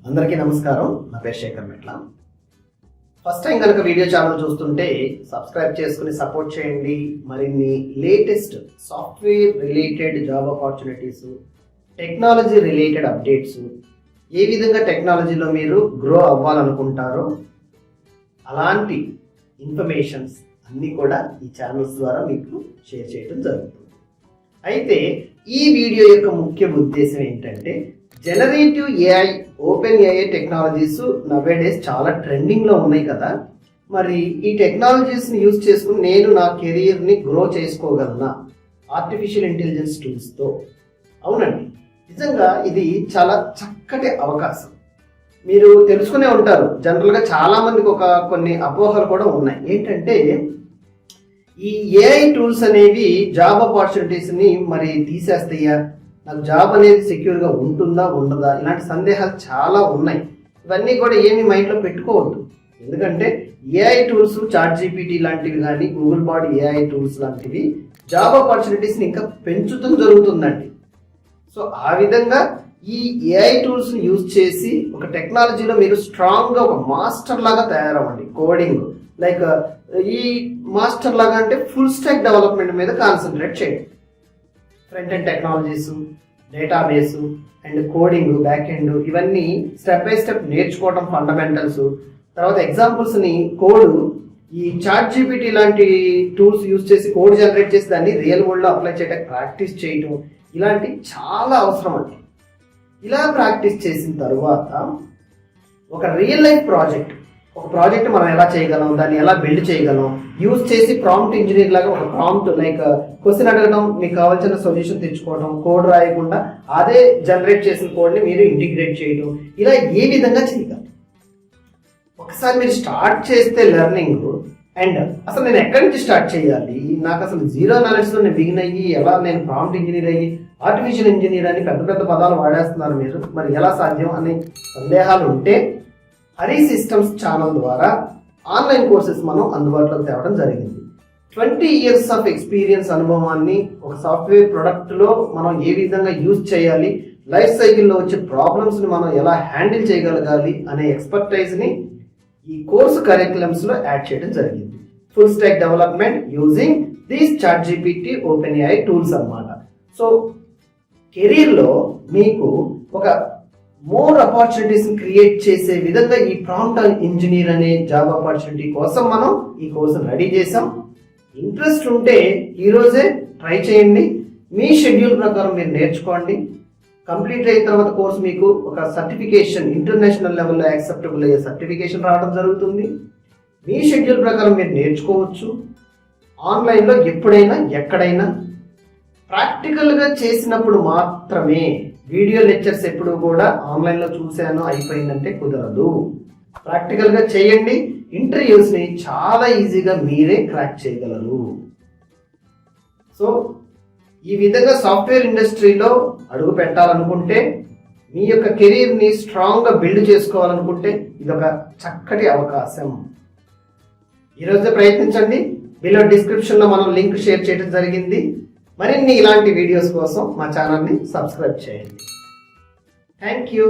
అందరికీ నమస్కారం. నా పేరు సెఖర్ మెట్ల. ఫస్ట్ టైం కనుక వీడియో ఛానల్ చూస్తుంటే సబ్స్క్రైబ్ చేసుకుని సపోర్ట్ చేయండి. మరిన్ని latest software related job opportunities, technology related updates, ఏ విధంగా టెక్నాలజీలో మీరు గ్రో అవ్వాలనుకుంటారో అలాంటి ఇన్ఫర్మేషన్స్ అన్నీ కూడా ఈ ఛానల్స్ ద్వారా మీకు షేర్ చేయడం జరుగుతుంది. అయితే ఈ వీడియో యొక్క ముఖ్య ఉద్దేశం ఏంటంటే, generative AI, open AI technologies nowadays చాలా ట్రెండింగ్లో ఉన్నాయి కదా. మరి ఈ టెక్నాలజీస్ని యూజ్ చేసుకుని నేను నా కెరీర్ని గ్రో చేసుకోగలనా ఆర్టిఫిషియల్ ఇంటెలిజెన్స్ టూల్స్తో? అవునండి, నిజంగా ఇది చాలా చక్కటి అవకాశం. మీరు తెలుసుకునే ఉంటారు, జనరల్గా చాలామందికి కొన్ని అపోహలు కూడా ఉన్నాయి. ఏంటంటే, ఈ ఏఐ టూల్స్ అనేవి జాబ్ ఆపర్చునిటీస్ని మరి తీసేస్తాయా, నాకు జాబ్ అనేది సెక్యూర్గా ఉంటుందా ఉండదా, ఇలాంటి సందేహాలు చాలా ఉన్నాయి. ఇవన్నీ కూడా ఏమి మైండ్లో పెట్టుకోవద్దు. ఎందుకంటే ఏఐ టూల్స్, ChatGPT లాంటివి కానీ, గూగుల్ బాడీ ఏఐ టూల్స్ లాంటివి జాబ్ ఆపర్చునిటీస్ని ఇంకా పెంచుతూ జరుగుతుందండి. సో ఆ విధంగా ఈ ఏఐ టూల్స్ని యూజ్ చేసి ఒక టెక్నాలజీలో మీరు స్ట్రాంగ్గా ఒక మాస్టర్ లాగా తయారవ్వండి. కోడింగ్ లైక్ ఈ మాస్టర్ లాగా అంటే ఫుల్ స్టాక్ డెవలప్మెంట్ మీద కాన్సన్ట్రేట్ చేయండి. Front end technologies, database and coding, back end, ఇవన్నీ స్టెప్ బై స్టెప్ నేర్చుకోవడం ఫండమెంటల్స్. తర్వాత ఎగ్జాంపుల్స్ని కోడ్, ఈ ChatGPT లాంటి టూల్స్ యూజ్ చేసి కోడ్ జనరేట్ చేసి దాన్ని రియల్ వరల్డ్లో అప్లై చేయడానికి ప్రాక్టీస్ చేయటం, ఇలాంటి చాలా అవసరం అండి. ఇలా ప్రాక్టీస్ చేసిన తర్వాత ఒక రియల్ లైఫ్ ఒక ప్రాజెక్ట్ మనం ఎలా చేయగలం, దాన్ని ఎలా బిల్డ్ చేయగలం, యూజ్ చేసి ప్రాంప్ట్ ఇంజనీర్ లాగా ఒక ప్రాంప్ట్ లైక్ క్వశ్చన్ అడగడం, మీకు కావాల్సిన సొల్యూషన్ తెచ్చుకోవడం, కోడ్ రాయకుండా అదే జనరేట్ చేసిన కోడ్ని మీరు ఇంటిగ్రేట్ చేయడం, ఇలా ఏ విధంగా చేయగలం. ఒకసారి మీరు స్టార్ట్ చేస్తే లెర్నింగ్, అండ్ అసలు నేను ఎక్కడి నుంచి స్టార్ట్ చేయాలి, నాకు అసలు జీరో నాలెడ్జ్తో నేను బిగిన్ అయ్యి ఎలా నేను ప్రాంప్ట్ ఇంజనీర్ అయ్యి ఆర్టిఫిషియల్ ఇంజనీర్ అని పెద్ద పెద్ద పదాలు వాడేస్తున్నారు మీరు, మరి ఎలా సాధ్యం అనే సందేహాలు ఉంటే హరిసిస్టమ్స్ ఛానల్ ద్వారా ఆన్లైన్ కోర్సెస్ మనం అందుబాటులోకి తేవడం జరిగింది. 20 years ఆఫ్ ఎక్స్పీరియన్స్ అనుభవాన్ని ఒక సాఫ్ట్వేర్ ప్రొడక్ట్లో మనం ఏ విధంగా యూజ్ చేయాలి, లైఫ్ సైకిల్లో వచ్చే ప్రాబ్లమ్స్ని మనం ఎలా హ్యాండిల్ చేయగలగాలి అనే ఎక్స్పర్టైజ్ని ఈ కోర్సు కరిక్యులమ్స్లో యాడ్ చేయడం జరిగింది. Full stack development using these ChatGPT, open AI tools అన్నమాట. సో కెరీర్లో మీకు ఒక మోర్ ఆపర్చునిటీస్ క్రియేట్ చేసే విధంగా ఈ ప్రాంప్ట్ ఇంజనీర్ అనే జాబ్ ఆపర్చునిటీ కోసం మనం ఈ కోర్సు రెడీ చేసాం. ఇంట్రెస్ట్ ఉంటే ఈరోజే ట్రై చేయండి. మీ షెడ్యూల్ ప్రకారం మీరు నేర్చుకోండి. కంప్లీట్ అయిన తర్వాత కోర్సు మీకు ఒక సర్టిఫికేషన్, ఇంటర్నేషనల్ లెవెల్లో యాక్సెప్టబుల్ అయ్యే సర్టిఫికేషన్ రావడం జరుగుతుంది. మీ షెడ్యూల్ ప్రకారం మీరు నేర్చుకోవచ్చు. ఆన్లైన్లో ఎప్పుడైనా ఎక్కడైనా ప్రాక్టికల్గా చేసినప్పుడు మాత్రమే. వీడియో లెక్చర్స్ ఎప్పుడు కూడా ఆన్లైన్లో చూశాను అయిపోయిందంటే కుదరదు. ప్రాక్టికల్గా చేయండి. ఇంటర్వ్యూస్ని చాలా ఈజీగా మీరే క్రాక్ చేయగలరు. సో ఈ విధంగా సాఫ్ట్వేర్ ఇండస్ట్రీలో అడుగు పెట్టాలనుకుంటే, మీ యొక్క కెరీర్ని స్ట్రాంగ్గా బిల్డ్ చేసుకోవాలనుకుంటే ఇదొక చక్కటి అవకాశం. ఈరోజే ప్రయత్నించండి. బిలో డిస్క్రిప్షన్లో మనం లింక్ షేర్ చేయడం జరిగింది. మరిన్ని ఇలాంటి వీడియోస్ కోసం మా ఛానల్ని సబ్స్క్రైబ్ చేయండి. Thank you.